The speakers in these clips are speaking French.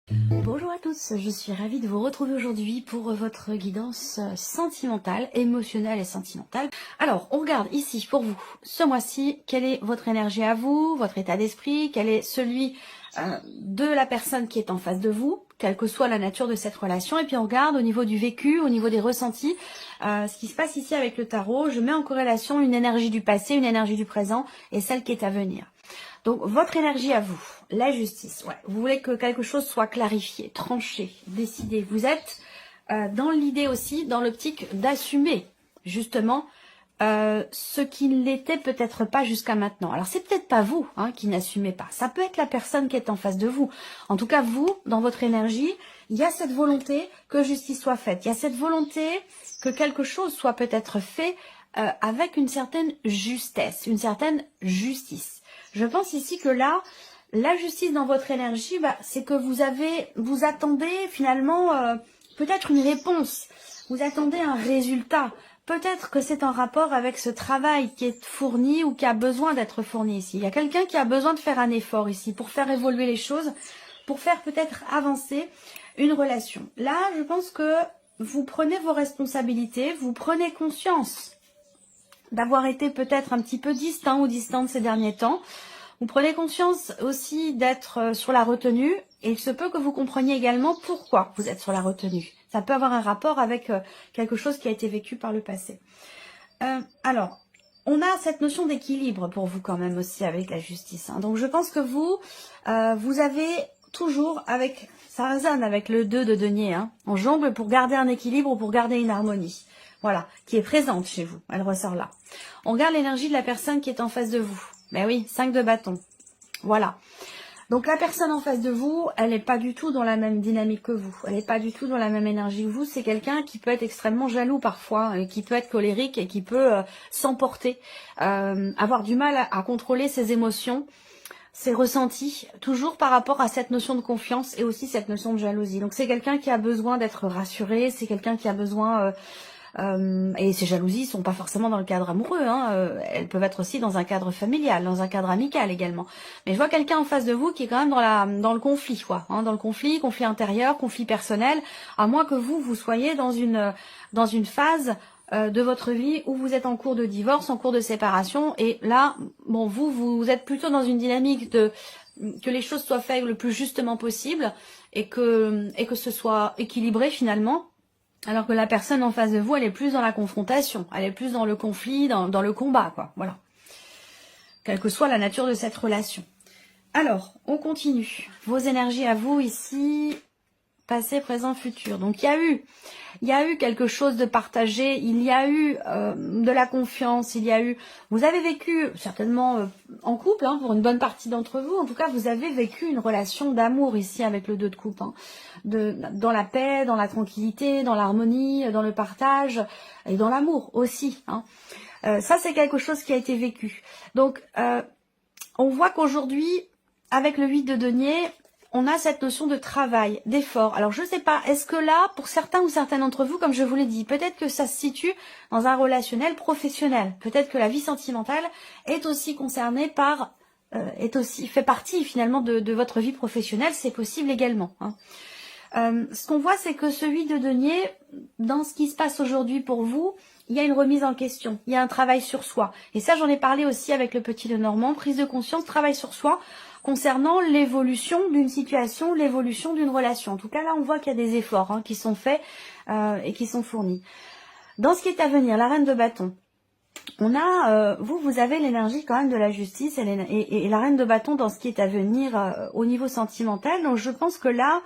Bonjour à tous, je suis ravie de vous retrouver aujourd'hui pour votre guidance sentimentale, émotionnelle et sentimentale. Alors, on regarde ici pour vous, ce mois-ci, quelle est votre énergie à vous, votre état d'esprit, quel est celui de la personne qui est en face de vous, quelle que soit la nature de cette relation, et puis on regarde au niveau du vécu, au niveau des ressentis, ce qui se passe ici avec le tarot. Je mets en corrélation une énergie du passé, une énergie du présent et celle qui est à venir. Donc, votre énergie à vous, la justice, ouais. Vous voulez que quelque chose soit clarifié, tranché, décidé. Vous êtes dans l'idée aussi, dans l'optique d'assumer, justement, ce qui ne l'était peut-être pas jusqu'à maintenant. Alors, c'est peut-être pas vous qui n'assumez pas. Ça peut être la personne qui est en face de vous. En tout cas, vous, dans votre énergie, il y a cette volonté que justice soit faite. Il y a cette volonté que quelque chose soit peut-être fait avec une certaine justesse, une certaine justice. Je pense ici que là, la justice dans votre énergie, c'est que vous attendez finalement peut-être une réponse. Vous attendez un résultat. Peut-être que c'est en rapport avec ce travail qui est fourni ou qui a besoin d'être fourni ici. Il y a quelqu'un qui a besoin de faire un effort ici pour faire évoluer les choses, pour faire peut-être avancer une relation. Là, je pense que vous prenez vos responsabilités, vous prenez conscience d'avoir été peut-être un petit peu distant ou distante ces derniers temps. Vous prenez conscience aussi d'être sur la retenue et il se peut que vous compreniez également pourquoi vous êtes sur la retenue. Ça peut avoir un rapport avec quelque chose qui a été vécu par le passé. Alors, on a cette notion d'équilibre pour vous quand même aussi avec la justice. Donc je pense que vous avez toujours ça résonne avec le 2 de denier. On jongle pour garder un équilibre ou pour garder une harmonie. Voilà, qui est présente chez vous. Elle ressort là. On regarde l'énergie de la personne qui est en face de vous. Ben oui, 5 de bâton. Voilà. Donc la personne en face de vous, elle n'est pas du tout dans la même dynamique que vous. Elle n'est pas du tout dans la même énergie que vous. C'est quelqu'un qui peut être extrêmement jaloux parfois, qui peut être colérique et qui peut s'emporter, avoir du mal à contrôler ses émotions, ses ressentis, toujours par rapport à cette notion de confiance et aussi cette notion de jalousie. Donc c'est quelqu'un qui a besoin d'être rassuré, c'est quelqu'un qui a besoin... et ces jalousies sont pas forcément dans le cadre amoureux, elles peuvent être aussi dans un cadre familial, dans un cadre amical également. Mais je vois quelqu'un en face de vous qui est quand même dans le conflit, dans le conflit intérieur, conflit personnel, à moins que vous soyez dans une phase de votre vie où vous êtes en cours de divorce, en cours de séparation, et là, bon, vous êtes plutôt dans une dynamique que les choses soient faites le plus justement possible et que ce soit équilibré finalement. Alors que la personne en face de vous, elle est plus dans la confrontation, elle est plus dans le conflit, dans le combat, quoi. Voilà. Quelle que soit la nature de cette relation. Alors, on continue. Vos énergies à vous ici, passé, présent, futur. Donc il y a eu quelque chose de partagé, il y a eu de la confiance, vous avez vécu certainement en couple, pour une bonne partie d'entre vous, en tout cas vous avez vécu une relation d'amour ici avec le 2 de coupe, dans la paix, dans la tranquillité, dans l'harmonie, dans le partage et dans l'amour aussi. Ça c'est quelque chose qui a été vécu. Donc on voit qu'aujourd'hui, avec le 8 de denier, on a cette notion de travail, d'effort. Alors je ne sais pas, est-ce que là, pour certains ou certaines d'entre vous, comme je vous l'ai dit, peut-être que ça se situe dans un relationnel professionnel. Peut-être que la vie sentimentale est aussi concernée par, fait partie finalement de votre vie professionnelle, c'est possible également. Ce qu'on voit, c'est que ce 8 de denier, dans ce qui se passe aujourd'hui pour vous, il y a une remise en question, il y a un travail sur soi. Et ça, j'en ai parlé aussi avec le petit Lenormand, prise de conscience, travail sur soi, concernant l'évolution d'une situation, l'évolution d'une relation. En tout cas, là, on voit qu'il y a des efforts qui sont faits et qui sont fournis. Dans ce qui est à venir, la reine de bâton, on a, vous avez l'énergie quand même de la justice et la reine de bâton dans ce qui est à venir au niveau sentimental. Donc, je pense que là,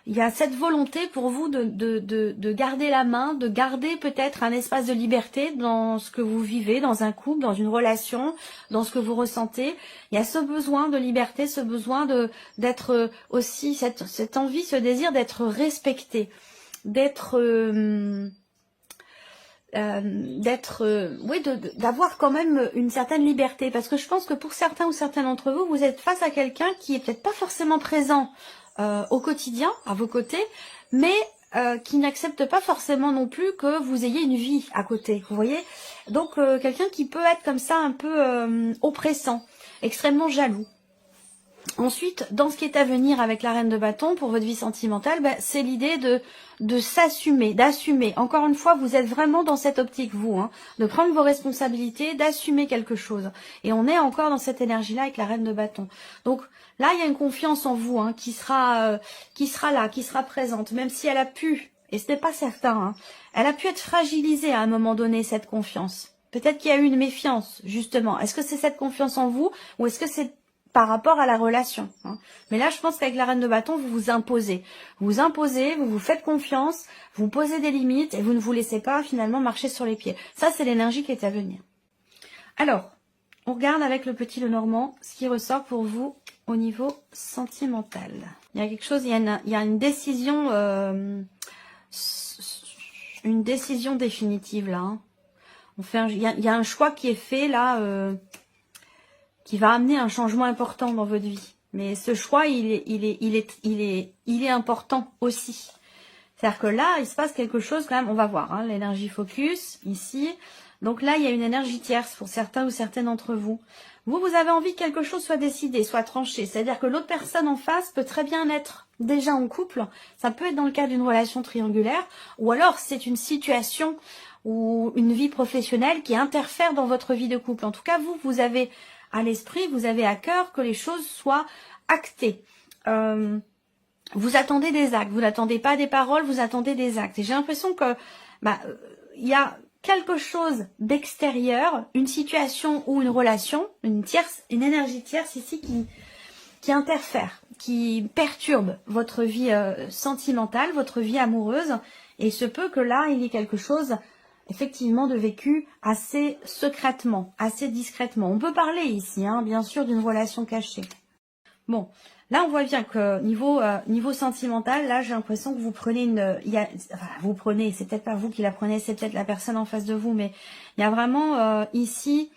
il y a cette volonté pour vous de garder la main, de garder peut-être un espace de liberté dans ce que vous vivez, dans un couple, dans une relation, dans ce que vous ressentez. Il y a ce besoin de liberté, ce besoin d'être aussi, cette envie, ce désir d'être respecté, d'avoir quand même une certaine liberté. Parce que je pense que pour certains ou certaines d'entre vous, vous êtes face à quelqu'un qui est peut-être pas forcément présent au quotidien, à vos côtés, mais qui n'accepte pas forcément non plus que vous ayez une vie à côté, vous voyez. Donc quelqu'un qui peut être comme ça un peu oppressant, extrêmement jaloux. Ensuite, dans ce qui est à venir avec la reine de bâton pour votre vie sentimentale, c'est l'idée de s'assumer, d'assumer. Encore une fois, vous êtes vraiment dans cette optique, vous, hein, de prendre vos responsabilités, d'assumer quelque chose. Et on est encore dans cette énergie-là avec la reine de bâton. Donc là, il y a une confiance en vous hein, qui sera là, qui sera présente, même si elle a pu, et ce n'est pas certain, hein, elle a pu être fragilisée à un moment donné, cette confiance. Peut-être qu'il y a eu une méfiance, justement. Est-ce que c'est cette confiance en vous ou est-ce que c'est par rapport à la relation hein. Mais là, je pense qu'avec la reine de bâton, vous vous imposez. Vous imposez, vous vous faites confiance, vous posez des limites et vous ne vous laissez pas finalement marcher sur les pieds. Ça, c'est l'énergie qui est à venir. Alors, on regarde avec le petit Lenormand ce qui ressort pour vous au niveau sentimental. Il y a quelque chose, il y a une décision définitive là. Hein. Il y a un choix qui est fait là, qui va amener un changement important dans votre vie. Mais ce choix, il est important aussi. C'est-à-dire que là, il se passe quelque chose quand même. On va voir hein, l'énergie focus ici. Donc là, il y a une énergie tierce pour certains ou certaines d'entre vous. Vous avez envie que quelque chose soit décidé, soit tranché. C'est-à-dire que l'autre personne en face peut très bien être déjà en couple. Ça peut être dans le cadre d'une relation triangulaire. Ou alors, c'est une situation ou une vie professionnelle qui interfère dans votre vie de couple. En tout cas, vous avez à l'esprit, vous avez à cœur que les choses soient actées. Vous attendez des actes, vous n'attendez pas des paroles, vous attendez des actes. Et j'ai l'impression que il y a quelque chose d'extérieur, une situation ou une relation, une énergie tierce ici qui interfère, qui perturbe votre vie sentimentale, votre vie amoureuse. Et il se peut que là, il y ait quelque chose effectivement de vécu assez secrètement, assez discrètement. On peut parler ici, hein, bien sûr, d'une relation cachée. Bon, là on voit bien que niveau sentimental, là j'ai l'impression que vous prenez vous prenez, c'est peut-être pas vous qui la prenez, c'est peut-être la personne en face de vous, mais il y a vraiment ici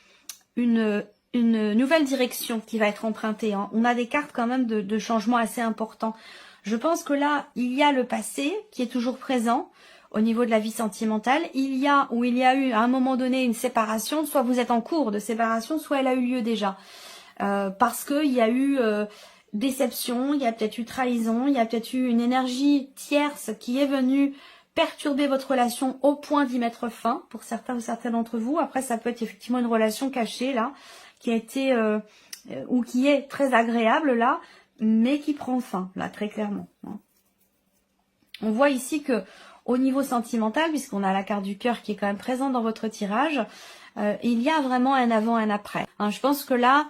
une nouvelle direction qui va être empruntée. Hein. On a des cartes quand même de changement assez importants. Je pense que là, il y a le passé qui est toujours présent. Au niveau de la vie sentimentale, il y a eu à un moment donné une séparation, soit vous êtes en cours de séparation, soit elle a eu lieu déjà. Parce qu'il y a eu déception, il y a peut-être eu trahison, il y a peut-être eu une énergie tierce qui est venue perturber votre relation au point d'y mettre fin, pour certains ou certaines d'entre vous. Après, ça peut être effectivement une relation cachée, là, qui a été, ou qui est très agréable, là, mais qui prend fin, là, très clairement. Hein. On voit ici que au niveau sentimental, puisqu'on a la carte du cœur qui est quand même présente dans votre tirage, il y a vraiment un avant, un après. Hein, je pense que là,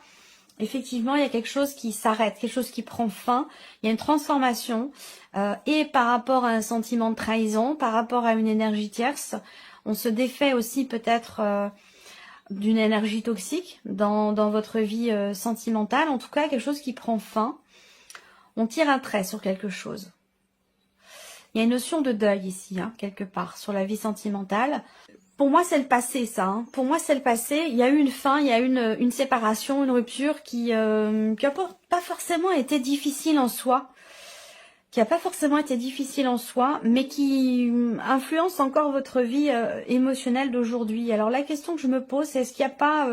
effectivement, il y a quelque chose qui s'arrête, quelque chose qui prend fin. Il y a une transformation. Et par rapport à un sentiment de trahison, par rapport à une énergie tierce, on se défait aussi peut-être d'une énergie toxique dans votre vie sentimentale. En tout cas, quelque chose qui prend fin. On tire un trait sur quelque chose. Il y a une notion de deuil ici, hein, quelque part, sur la vie sentimentale. Pour moi, c'est le passé, ça. Hein. Pour moi, c'est le passé. Il y a eu une fin, il y a eu une séparation, une rupture qui a pas forcément été difficile en soi. Mais qui influence encore votre vie émotionnelle d'aujourd'hui. Alors, la question que je me pose, c'est est-ce qu'il n'y a pas...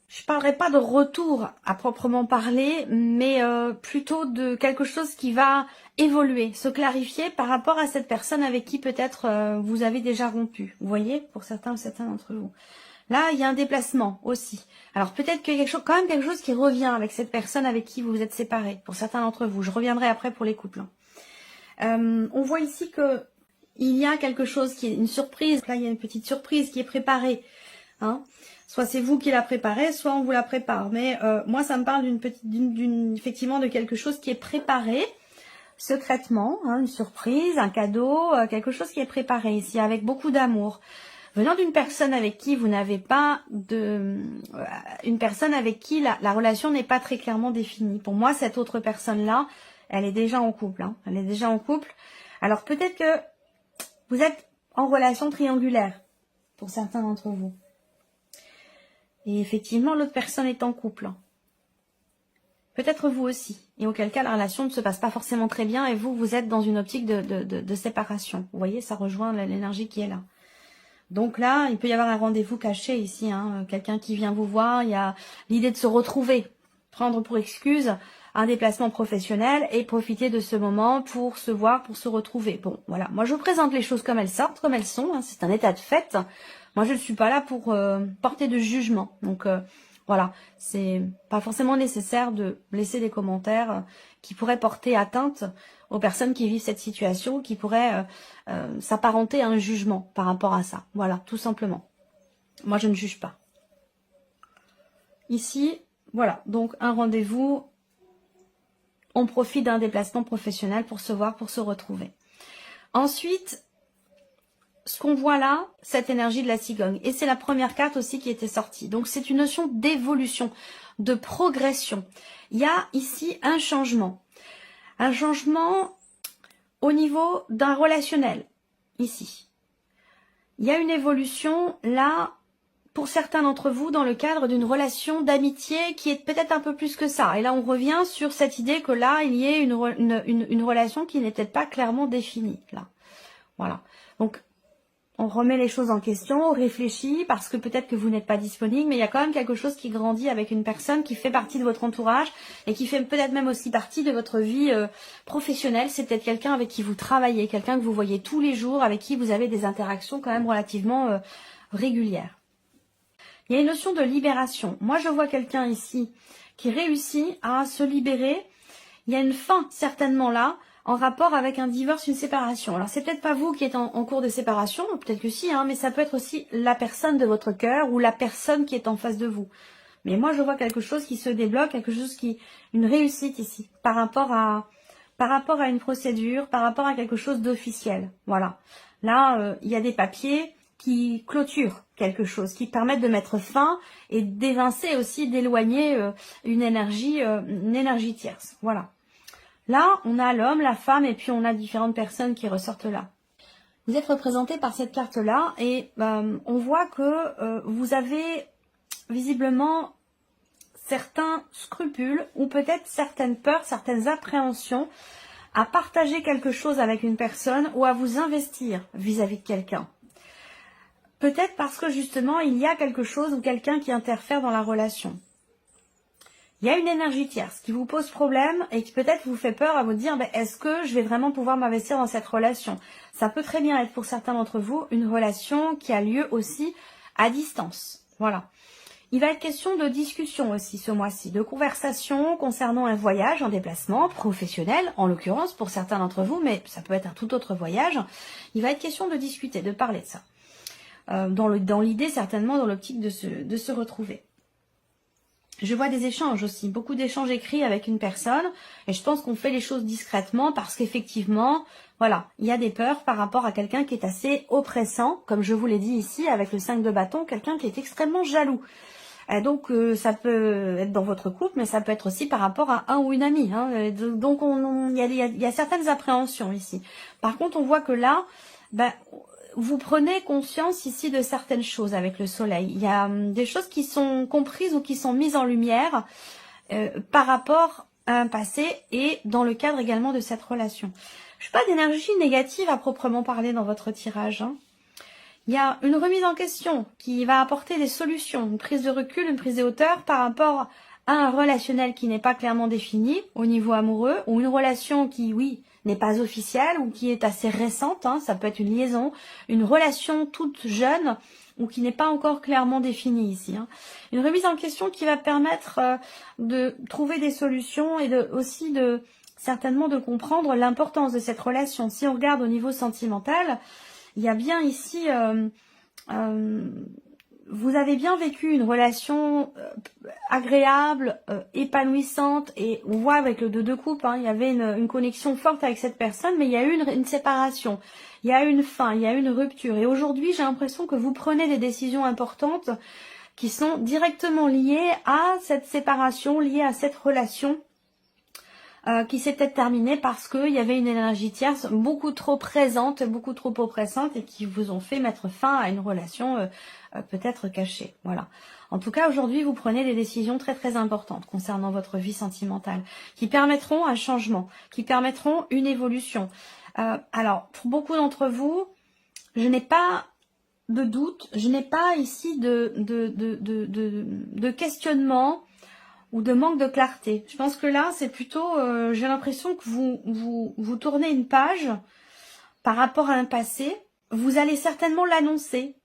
je parlerai pas de retour à proprement parler, mais plutôt de quelque chose qui va évoluer, se clarifier par rapport à cette personne avec qui peut-être vous avez déjà rompu. Vous voyez, pour certains ou certains d'entre vous. Là, il y a un déplacement aussi. Alors peut-être qu'il y a quand même quelque chose qui revient avec cette personne avec qui vous vous êtes séparés, pour certains d'entre vous. Je reviendrai après pour les couples. On voit ici que il y a quelque chose qui est une surprise. Là, il y a une petite surprise qui est préparée. Hein. Soit c'est vous qui la préparez, soit on vous la prépare. Mais moi, ça me parle effectivement de quelque chose qui est préparé secrètement, hein, une surprise, un cadeau, quelque chose qui est préparé ici avec beaucoup d'amour. Venant d'une personne avec qui vous n'avez pas une personne avec qui la relation n'est pas très clairement définie. Pour moi, cette autre personne-là, elle est déjà en couple. Hein, elle est déjà en couple. Alors peut-être que vous êtes en relation triangulaire pour certains d'entre vous. Et effectivement, l'autre personne est en couple. Peut-être vous aussi. Et auquel cas, la relation ne se passe pas forcément très bien et vous êtes dans une optique de séparation. Vous voyez, ça rejoint l'énergie qui est là. Donc là, il peut y avoir un rendez-vous caché ici. Hein, quelqu'un qui vient vous voir. Il y a l'idée de se retrouver. Prendre pour excuse un déplacement professionnel et profiter de ce moment pour se voir, pour se retrouver. Bon, voilà. Moi, je vous présente les choses comme elles sortent, comme elles sont. Hein. C'est un état de fait. Moi, je ne suis pas là pour porter de jugement. Donc, voilà. C'est pas forcément nécessaire de laisser des commentaires qui pourraient porter atteinte aux personnes qui vivent cette situation, qui pourraient s'apparenter à un jugement par rapport à ça. Voilà, tout simplement. Moi, je ne juge pas. Ici, voilà, donc un rendez-vous, on profite d'un déplacement professionnel pour se voir, pour se retrouver. Ensuite, ce qu'on voit là, cette énergie de la cigogne, et c'est la première carte aussi qui était sortie. Donc c'est une notion d'évolution, de progression. Il y a ici un changement au niveau d'un relationnel, ici. Il y a une évolution là, pour certains d'entre vous, dans le cadre d'une relation d'amitié qui est peut-être un peu plus que ça. Et là, on revient sur cette idée que là, il y ait une relation qui n'est peut-être pas clairement définie. Là, voilà. Donc, on remet les choses en question, on réfléchit, parce que peut-être que vous n'êtes pas disponible, mais il y a quand même quelque chose qui grandit avec une personne qui fait partie de votre entourage et qui fait peut-être même aussi partie de votre vie professionnelle. C'est peut-être quelqu'un avec qui vous travaillez, quelqu'un que vous voyez tous les jours, avec qui vous avez des interactions quand même relativement régulières. Il y a une notion de libération. Moi, je vois quelqu'un ici qui réussit à se libérer. Il y a une fin certainement là, en rapport avec un divorce, une séparation. Alors, c'est peut-être pas vous qui êtes en cours de séparation, peut-être que si, hein, mais ça peut être aussi la personne de votre cœur ou la personne qui est en face de vous. Mais moi, je vois quelque chose qui se débloque, quelque chose une réussite ici, par rapport à une procédure, par rapport à quelque chose d'officiel. Voilà. Là, il y a des papiers qui clôturent quelque chose, qui permettent de mettre fin et d'évincer aussi, d'éloigner une énergie tierce. Voilà. Là, on a l'homme, la femme, et puis on a différentes personnes qui ressortent là. Vous êtes représenté par cette carte-là, et on voit que vous avez visiblement certains scrupules, ou peut-être certaines peurs, certaines appréhensions, à partager quelque chose avec une personne, ou à vous investir vis-à-vis de quelqu'un. Peut-être parce que justement, il y a quelque chose ou quelqu'un qui interfère dans la relation. Il y a une énergie tierce qui vous pose problème et qui peut-être vous fait peur à vous dire, est-ce que je vais vraiment pouvoir m'investir dans cette relation? Ça peut très bien être pour certains d'entre vous une relation qui a lieu aussi à distance. Voilà. Il va être question de discussion aussi ce mois-ci, de conversation concernant un voyage, un déplacement professionnel, en l'occurrence pour certains d'entre vous, mais ça peut être un tout autre voyage. Il va être question de discuter, de parler de ça. Dans l'idée certainement, dans l'optique de se retrouver. Je vois des échanges aussi, beaucoup d'échanges écrits avec une personne, et je pense qu'on fait les choses discrètement parce qu'effectivement, voilà, il y a des peurs par rapport à quelqu'un qui est assez oppressant, comme je vous l'ai dit ici avec le 5 de bâton, quelqu'un qui est extrêmement jaloux. Donc ça peut être dans votre couple, mais ça peut être aussi par rapport à un ou une amie. Hein. Donc il y a certaines appréhensions ici. Par contre, on voit que là, vous prenez conscience ici de certaines choses avec le soleil. Il y a des choses qui sont comprises ou qui sont mises en lumière par rapport à un passé et dans le cadre également de cette relation. Je n'ai pas d'énergie négative à proprement parler dans votre tirage. Hein. Il y a une remise en question qui va apporter des solutions, une prise de recul, une prise de hauteur par rapport à un relationnel qui n'est pas clairement défini au niveau amoureux ou une relation qui, oui, n'est pas officielle ou qui est assez récente, hein, ça peut être une liaison, une relation toute jeune ou qui n'est pas encore clairement définie ici. Hein. Une remise en question qui va permettre de trouver des solutions et aussi certainement de comprendre l'importance de cette relation. Si on regarde au niveau sentimental, il y a bien ici, vous avez bien vécu une relation agréable, épanouissante, et on voit avec le 2 de coupe, hein, il y avait une connexion forte avec cette personne, mais il y a eu une séparation, il y a eu une fin, il y a eu une rupture. Et aujourd'hui, j'ai l'impression que vous prenez des décisions importantes qui sont directement liées à cette séparation, liées à cette relation. Qui s'est peut-être terminée parce qu'il y avait une énergie tierce beaucoup trop présente, beaucoup trop oppressante et qui vous ont fait mettre fin à une relation peut-être cachée. Voilà. En tout cas, aujourd'hui, vous prenez des décisions très très importantes concernant votre vie sentimentale qui permettront un changement, qui permettront une évolution. Alors, pour beaucoup d'entre vous, je n'ai pas de doute, je n'ai pas ici de questionnement. ou de manque de clarté. Je pense que là, c'est plutôt, j'ai l'impression que vous tournez une page par rapport à un passé. Vous allez certainement l'annoncer.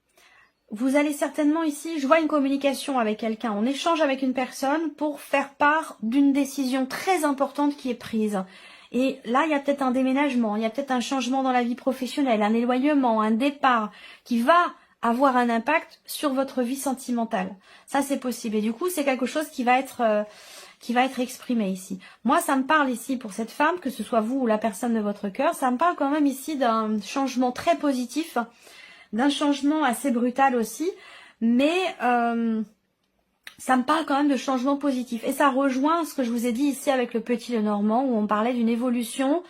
Vous allez certainement ici, je vois une communication avec quelqu'un, on échange avec une personne pour faire part d'une décision très importante qui est prise. Et là, il y a peut-être un déménagement, il y a peut-être un changement dans la vie professionnelle, un éloignement, un départ qui va avoir un impact sur votre vie sentimentale. Ça, c'est possible. Et du coup, c'est quelque chose qui va être exprimé ici. Moi, ça me parle ici pour cette femme, que ce soit vous ou la personne de votre cœur, ça me parle quand même ici d'un changement très positif, d'un changement assez brutal aussi, mais ça me parle quand même de changement positif. Et ça rejoint ce que je vous ai dit ici avec le petit Lenormand, où on parlait d'une évolution,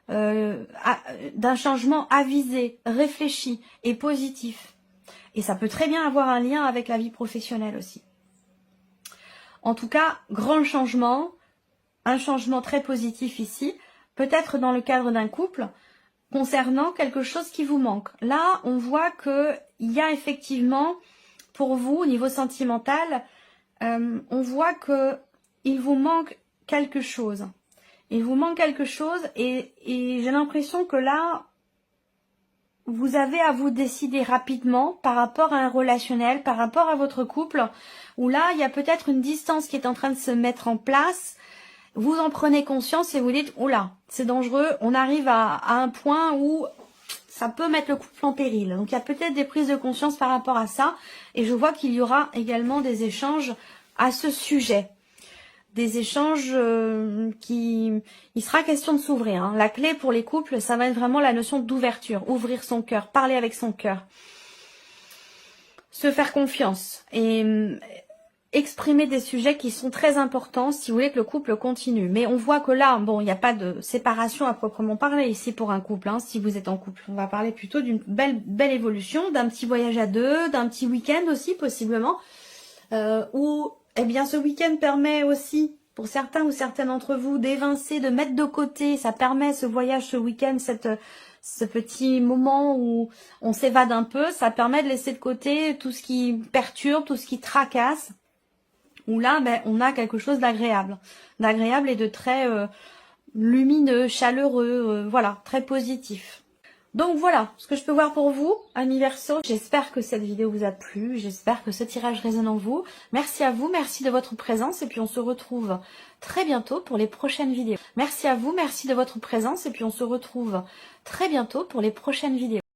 d'un changement avisé, réfléchi et positif. Et ça peut très bien avoir un lien avec la vie professionnelle aussi. En tout cas, grand changement, un changement très positif ici, peut-être dans le cadre d'un couple, concernant quelque chose qui vous manque. Là, on voit que il y a effectivement, pour vous, au niveau sentimental, on voit que il vous manque quelque chose. Il vous manque quelque chose et j'ai l'impression que là, vous avez à vous décider rapidement par rapport à un relationnel, par rapport à votre couple, où là, il y a peut-être une distance qui est en train de se mettre en place. Vous en prenez conscience et vous dites, oula, c'est dangereux, on arrive à un point où ça peut mettre le couple en péril. Donc il y a peut-être des prises de conscience par rapport à ça. Et je vois qu'il y aura également des échanges à ce sujet. Des échanges il sera question de s'ouvrir. Hein. La clé pour les couples, ça va être vraiment la notion d'ouverture. Ouvrir son cœur, parler avec son cœur. Se faire confiance. Et exprimer des sujets qui sont très importants si vous voulez que le couple continue. Mais on voit que là, bon, il n'y a pas de séparation à proprement parler ici pour un couple, hein, si vous êtes en couple. On va parler plutôt d'une belle évolution, d'un petit voyage à deux, d'un petit week-end aussi possiblement, où eh bien ce week-end permet aussi, pour certains ou certaines d'entre vous, d'évincer, de mettre de côté, ça permet ce voyage, ce week-end, ce petit moment où on s'évade un peu, ça permet de laisser de côté tout ce qui perturbe, tout ce qui tracasse, où là, ben, on a quelque chose d'agréable et de très lumineux, chaleureux, voilà, très positif. Donc voilà, ce que je peux voir pour vous, amis Verseau. J'espère que cette vidéo vous a plu, j'espère que ce tirage résonne en vous. Merci à vous, merci de votre présence et puis on se retrouve très bientôt pour les prochaines vidéos. Merci à vous, merci de votre présence et puis on se retrouve très bientôt pour les prochaines vidéos.